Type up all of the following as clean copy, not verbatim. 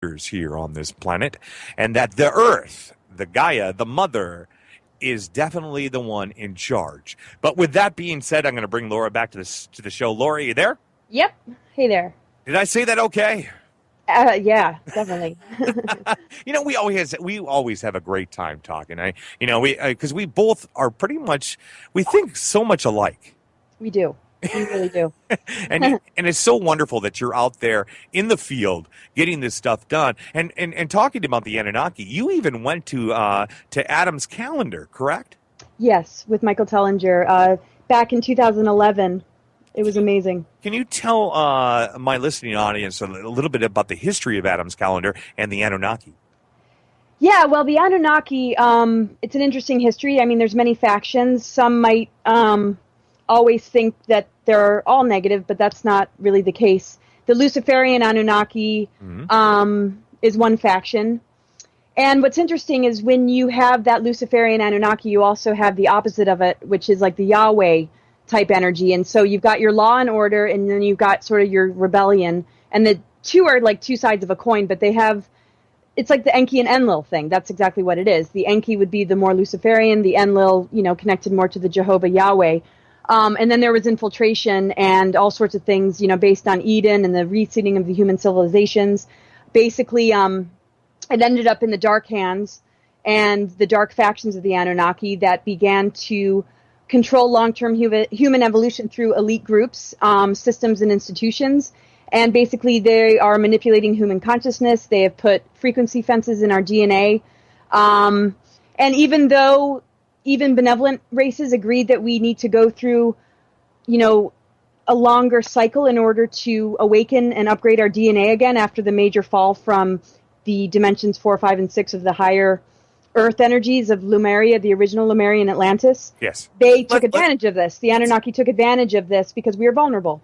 here on this planet, and that the Earth, the Gaia, the Mother, is definitely the one in charge. But with that being said, I'm going to bring Laura back to the show. Laura, are you there? Yep. Hey there. Did I say that okay? Yeah, definitely. We always have a great time talking. Because we both are pretty much, we think so much alike. We do. We really do. and it's so wonderful that you're out there in the field getting this stuff done. And talking about the Anunnaki, you even went to Adam's calendar, correct? Yes, with Michael Tellinger back in 2011. It was amazing. Can you tell my listening audience a little bit about the history of Adam's calendar and the Anunnaki? Yeah, well, the Anunnaki, it's an interesting history. I mean, there's many factions. Some might always think that they're all negative, but that's not really the case. The Luciferian Anunnaki is one faction. And what's interesting is when you have that Luciferian Anunnaki, you also have the opposite of it, which is like the Yahweh type energy. And so you've got your law and order, and then you've got sort of your rebellion. And the two are like two sides of a coin, but they have, it's like the Enki and Enlil thing. That's exactly what it is. The Enki would be the more Luciferian, the Enlil, connected more to the Jehovah Yahweh. And then there was infiltration and all sorts of things, based on Eden and the reseeding of the human civilizations. Basically, it ended up in the dark hands and the dark factions of the Anunnaki that began to control long-term human evolution through elite groups, systems, and institutions. And basically, they are manipulating human consciousness. They have put frequency fences in our DNA. And even though even benevolent races agreed that we need to go through, a longer cycle in order to awaken and upgrade our DNA again after the major fall from the dimensions 4, 5, and 6 of the higher Earth energies of Lemuria, the original Lemurian Atlantis. Yes. They took advantage of this. The Anunnaki took advantage of this because we are vulnerable.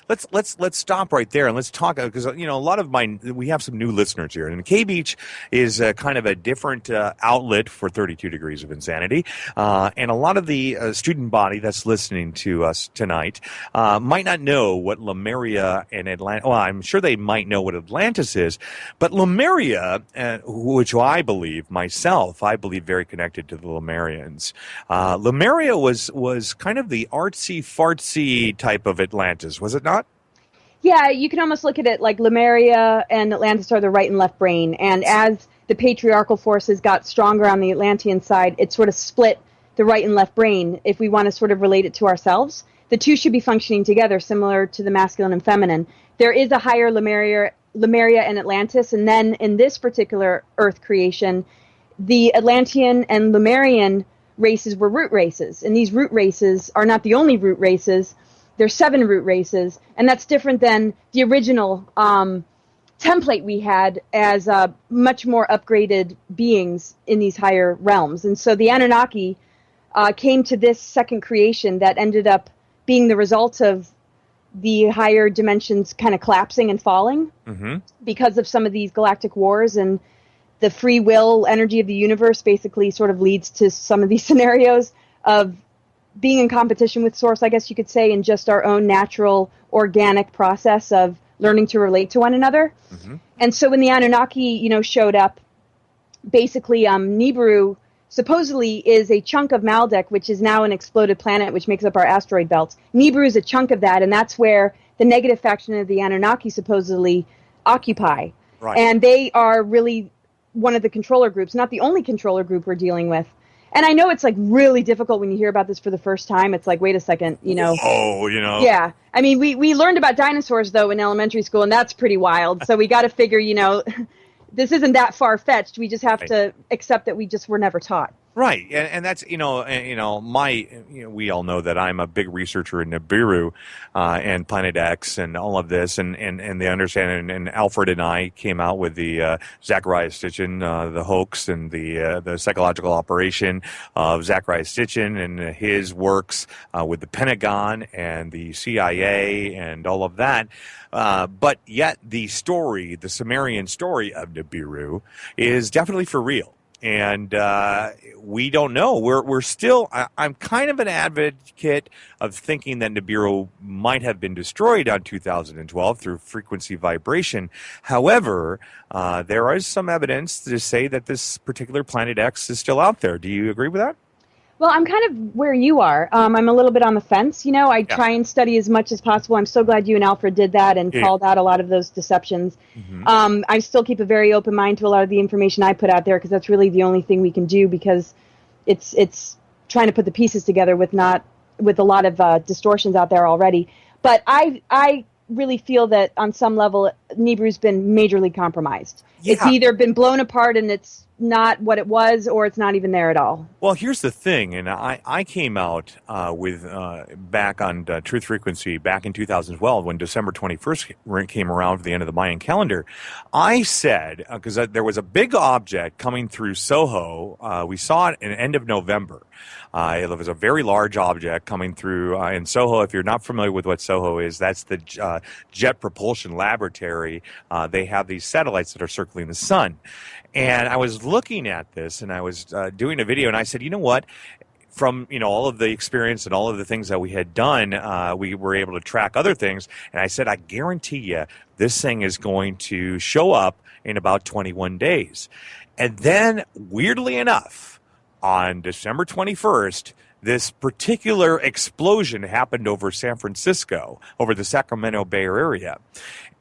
Let's stop right there and let's talk, because a lot of we have some new listeners here, and K Beach is kind of a different outlet for 32 Degrees of Insanity, and a lot of the student body that's listening to us tonight might not know what Lemuria and Atlantis. Well, I'm sure they might know what Atlantis is, but Lemuria, which I believe very connected to the Lemurians. Lemuria was kind of the artsy fartsy type of Atlantis. Was it not? Yeah, you can almost look at it like Lemuria and Atlantis are the right and left brain. And as the patriarchal forces got stronger on the Atlantean side, it sort of split the right and left brain. If we want to sort of relate it to ourselves, the two should be functioning together, similar to the masculine and feminine. There is a higher Lemuria and Atlantis, and then in this particular Earth creation, the Atlantean and Lemurian races were root races. And these root races are not the only root races. There's 7 root races, and that's different than the original template we had as much more upgraded beings in these higher realms. And so the Anunnaki came to this second creation that ended up being the result of the higher dimensions kind of collapsing and falling because of some of these galactic wars, and the free will energy of the universe basically sort of leads to some of these scenarios of being in competition with Source, I guess you could say, in just our own natural, organic process of learning to relate to one another. And so when the Anunnaki, showed up, basically Nibiru supposedly is a chunk of Maldek, which is now an exploded planet, which makes up our asteroid belts. Nibiru is a chunk of that, and that's where the negative faction of the Anunnaki supposedly occupy. Right. And they are really one of the controller groups, not the only controller group we're dealing with. And I know it's like really difficult when you hear about this for the first time. It's like, wait a second, Yeah. I mean, we learned about dinosaurs, though, in elementary school, and that's pretty wild. So we got to figure, this isn't that far-fetched. We just have to accept that we just were never taught. Right, and that's we all know that I'm a big researcher in Nibiru and Planet X and all of this, and they understand. And Alfred and I came out with the Zachariah Sitchin, the hoax and the psychological operation of Zachariah Sitchin and his works with the Pentagon and the CIA and all of that. But yet the Sumerian story of Nibiru is definitely for real. And we don't know. We're still. I'm kind of an advocate of thinking that Nibiru might have been destroyed on 2012 through frequency vibration. However, there is some evidence to say that this particular Planet X is still out there. Do you agree with that? Well, I'm kind of where you are. I'm a little bit on the fence. I try and study as much as possible. I'm so glad you and Alfred did that and called out a lot of those deceptions. Mm-hmm. I still keep a very open mind to a lot of the information I put out there because that's really the only thing we can do because it's trying to put the pieces together with a lot of distortions out there already. But I really feel that on some level, Nibiru's been majorly compromised. Yeah. It's either been blown apart and it's not what it was, or it's not even there at all. Well, here's the thing, and I came out with back on Truth Frequency back in 2012 when December 21st came around for the end of the Mayan calendar. I said, because there was a big object coming through Soho, we saw it in the end of November. It was a very large object coming through in Soho. If you're not familiar with what Soho is, that's the Jet Propulsion Laboratory. They have these satellites that are circling the sun. And I was looking at this, and I was doing a video, and I said, you know what? From all of the experience and all of the things that we had done, we were able to track other things. And I said, I guarantee you, this thing is going to show up in about 21 days. And then, weirdly enough, on December 21st, this particular explosion happened over San Francisco, over the Sacramento Bay Area.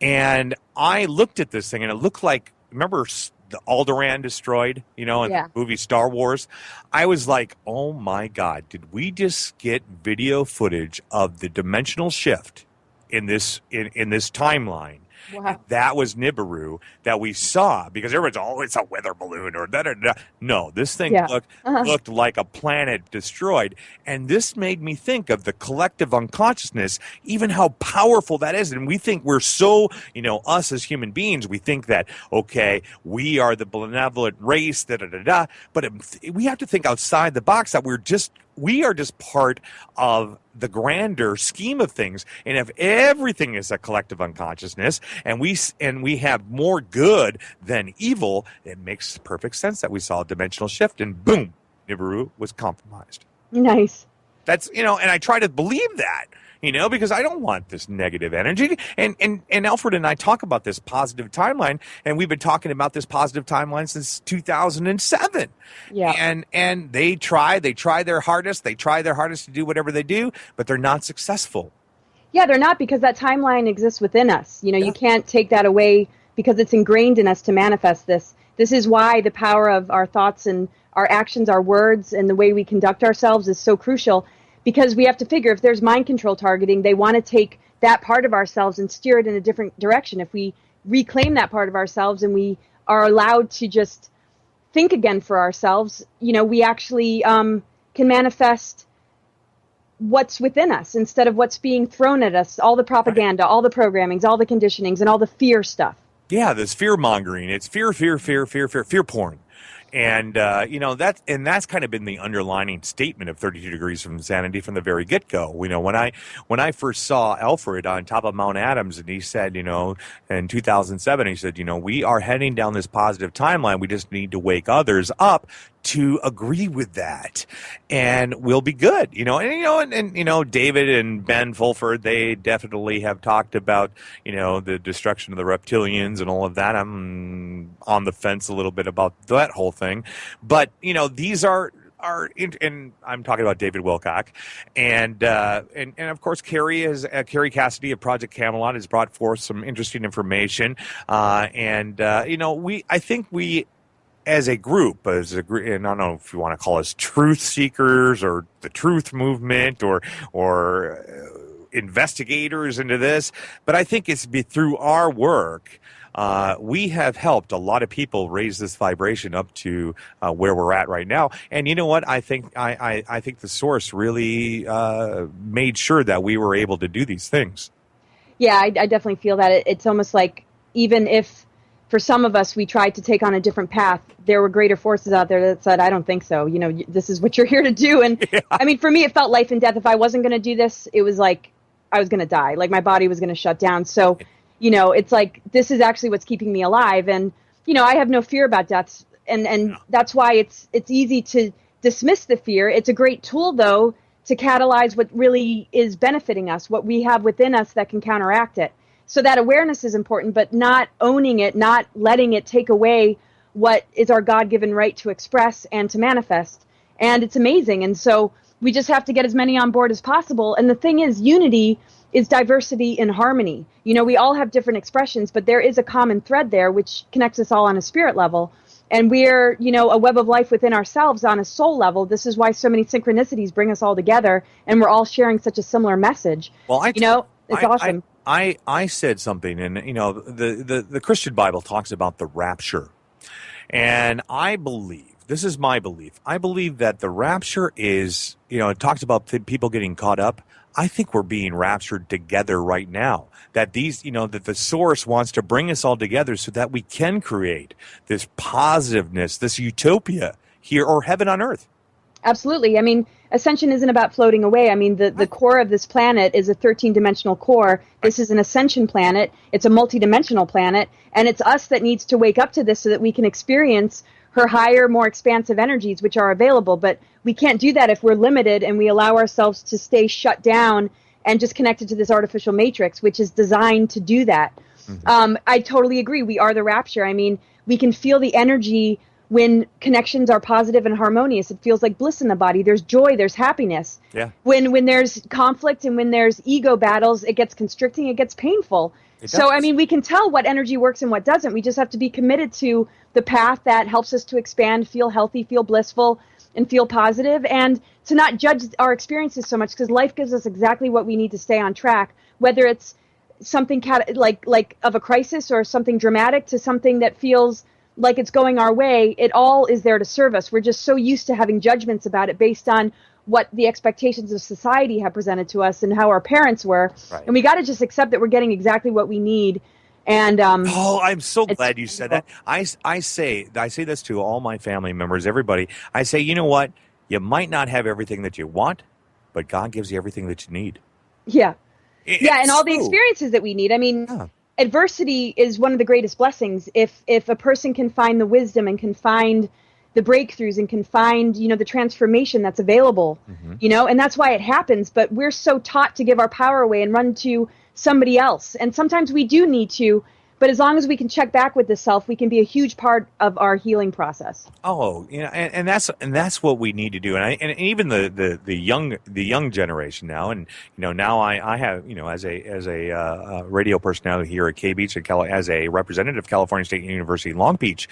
And I looked at this thing, and it looked like, remember the Alderaan destroyed, in the movie Star Wars? I was like, oh my God, did we just get video footage of the dimensional shift in this timeline? Wow. That was Nibiru that we saw, because everyone's, it's a weather balloon or da-da-da. No, this thing looked like a planet destroyed. And this made me think of the collective unconsciousness, even how powerful that is. And we think we're so, us as human beings, we think that, okay, we are the benevolent race, da-da-da-da. But we have to think outside the box that we are just part of the grander scheme of things. And if everything is a collective unconsciousness and we have more good than evil, it makes perfect sense that we saw a dimensional shift and boom, Nibiru was compromised. Nice. That's, and I try to believe that, because I don't want this negative energy. And Alfred and I talk about this positive timeline, and we've been talking about this positive timeline since 2007. Yeah. And they try their hardest. They try their hardest to do whatever they do, but they're not successful. Yeah, they're not, because that timeline exists within us. You can't take that away because it's ingrained in us to manifest this. This is why the power of our thoughts and our actions, our words, and the way we conduct ourselves is so crucial. Because we have to figure, if there's mind control targeting, they want to take that part of ourselves and steer it in a different direction. If we reclaim that part of ourselves and we are allowed to just think again for ourselves, we actually can manifest what's within us instead of what's being thrown at us, all the propaganda, all the programmings, all the conditionings, and all the fear stuff. Yeah, this fear-mongering. It's fear porn. And, that's kind of been the underlining statement of 32 Degrees from Insanity from the very get-go. When I first saw Alfred on top of Mount Adams, and he said, in 2007, he said, we are heading down this positive timeline. We just need to wake others up to agree with that, and we'll be good, and David and Ben Fulford, they definitely have talked about, the destruction of the reptilians and all of that. I'm on the fence a little bit about that whole thing, but these are, and I'm talking about David Wilcock, and of course Carrie Cassidy of Project Camelot has brought forth some interesting information, I think we, as a group, and I don't know if you want to call us truth seekers or the truth movement or investigators into this, but I think it's through our work. We have helped a lot of people raise this vibration up to where we're at right now. And you know what? I think I think the source really made sure that we were able to do these things. Yeah, I definitely feel that. It's almost like, even if for some of us we tried to take on a different path, there were greater forces out there that said, I don't think so. This is what you're here to do. And yeah. I mean, for me, it felt life and death. If I wasn't going to do this, it was like I was going to die. Like my body was going to shut down. So, it's like, this is actually what's keeping me alive. And, I have no fear about death. and that's why it's easy to dismiss the fear. It's a great tool, though, to catalyze what really is benefiting us, what we have within us that can counteract it. So that awareness is important, but not owning it, not letting it take away what is our God-given right to express and to manifest. And it's amazing. And so we just have to get as many on board as possible. And the thing is, unity is diversity in harmony. You know, we all have different expressions, but there is a common thread there which connects us all on a spirit level. And we're, you know, a web of life within ourselves on a soul level. This is why so many synchronicities bring us all together, and we're all sharing such a similar message. Well, it's awesome. I said something, and you know, the Christian Bible talks about the rapture, and I believe, this is my belief, I believe that the rapture is, you know, it talks about people getting caught up. I think we're being raptured together right now. That these, you know, that the source wants to bring us all together so that we can create this positiveness, this utopia here, or heaven on earth. Absolutely. I mean, ascension isn't about floating away. I mean, the core of this planet is a 13-dimensional core. This is an ascension planet. It's a multidimensional planet. And it's us that needs to wake up to this so that we can experience her higher, more expansive energies, which are available. But we can't do that if we're limited and we allow ourselves to stay shut down and just connected to this artificial matrix, which is designed to do that. Mm-hmm. I totally agree. We are the rapture. I mean, we can feel the energy when connections are positive and harmonious. It feels like bliss in the body. There's joy. There's happiness. Yeah. When there's conflict and when there's ego battles, it gets constricting. It gets painful. So, I mean, we can tell what energy works and what doesn't. We just have to be committed to the path that helps us to expand, feel healthy, feel blissful, and feel positive, and to not judge our experiences so much, because life gives us exactly what we need to stay on track, whether it's something like of a crisis or something dramatic to something that feels like it's going our way. It all is there to serve us. We're just so used to having judgments about it based on what the expectations of society have presented to us and how our parents were. Right. And we got to just accept that we're getting exactly what we need. And I'm so glad you said that. I say this to all my family members, everybody. I say, you know what? You might not have everything that you want, but God gives you everything that you need. Yeah. And all the experiences that we need. I mean, adversity is one of the greatest blessings. If a person can find the wisdom and can find the breakthroughs and can find, you know, the transformation that's available, you know, and that's why it happens. But we're so taught to give our power away and run to somebody else. And sometimes we do need to, but as long as we can check back with the self, we can be a huge part of our healing process. Oh, you know, and that's what we need to do. And even the young generation now, and you know, now I have, you know, as a radio personality here at K Beach, as a representative of California State University Long Beach.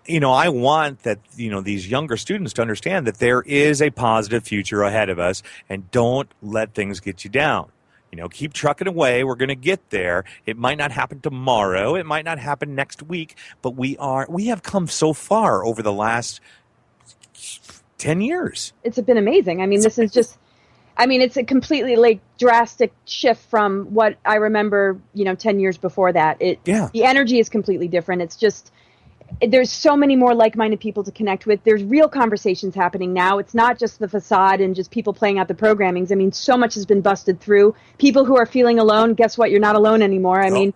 You know, I want that, you know, these younger students to understand that there is a positive future ahead of us, and don't let things get you down. You know, keep trucking away. We're going to get there. It might not happen tomorrow. It might not happen next week, but we have come so far over the last 10 years. It's been amazing. I mean, this is just, I mean, it's a completely like drastic shift from what I remember, you know, 10 years before that. The energy is completely different. It's just, there's so many more like-minded people to connect with. There's real conversations happening now. It's not just the facade and just people playing out the programmings. I mean, so much has been busted through. People who are feeling alone, guess what? You're not alone anymore. I mean,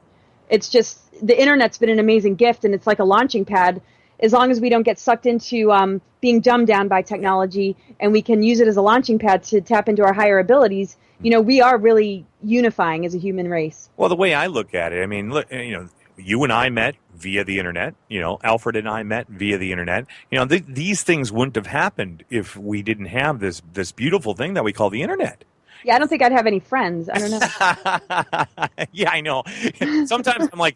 it's just, the internet's been an amazing gift, and it's like a launching pad. As long as we don't get sucked into being dumbed down by technology, and we can use it as a launching pad to tap into our higher abilities, you know, we are really unifying as a human race. Well, the way I look at it, I mean, look, you know, you and I met via the internet. You know, Alfred and I met via the internet. You know, these things wouldn't have happened if we didn't have this beautiful thing that we call the internet. Yeah, I don't think I'd have any friends. I don't know. Yeah, I know. Sometimes I'm like,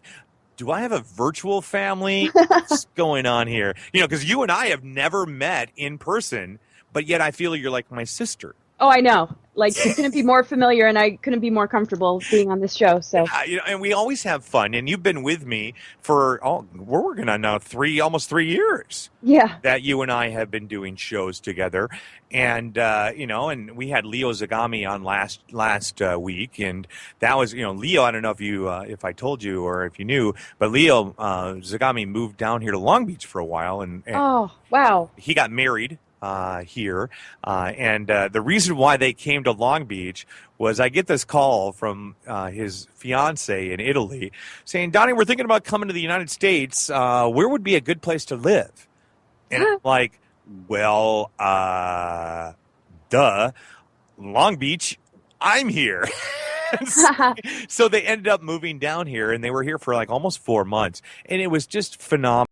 do I have a virtual family? What's going on here? You know, because you and I have never met in person, but yet I feel you're like my sister. Oh, I know. Like, you couldn't be more familiar, and I couldn't be more comfortable being on this show. So, you know, and we always have fun. And you've been with me for we're working on now almost 3 years. Yeah, that you and I have been doing shows together, and you know, and we had Leo Zagami on last week, and that was, you know, Leo. I don't know if I told you or if you knew, but Leo Zagami moved down here to Long Beach for a while, and oh wow, he got married. here. And the reason why they came to Long Beach was I get this call from his fiance in Italy saying, Donnie, we're thinking about coming to the United States. Where would be a good place to live? And I'm like, well, duh, Long Beach, I'm here. So they ended up moving down here, and they were here for like almost 4 months. And it was just phenomenal.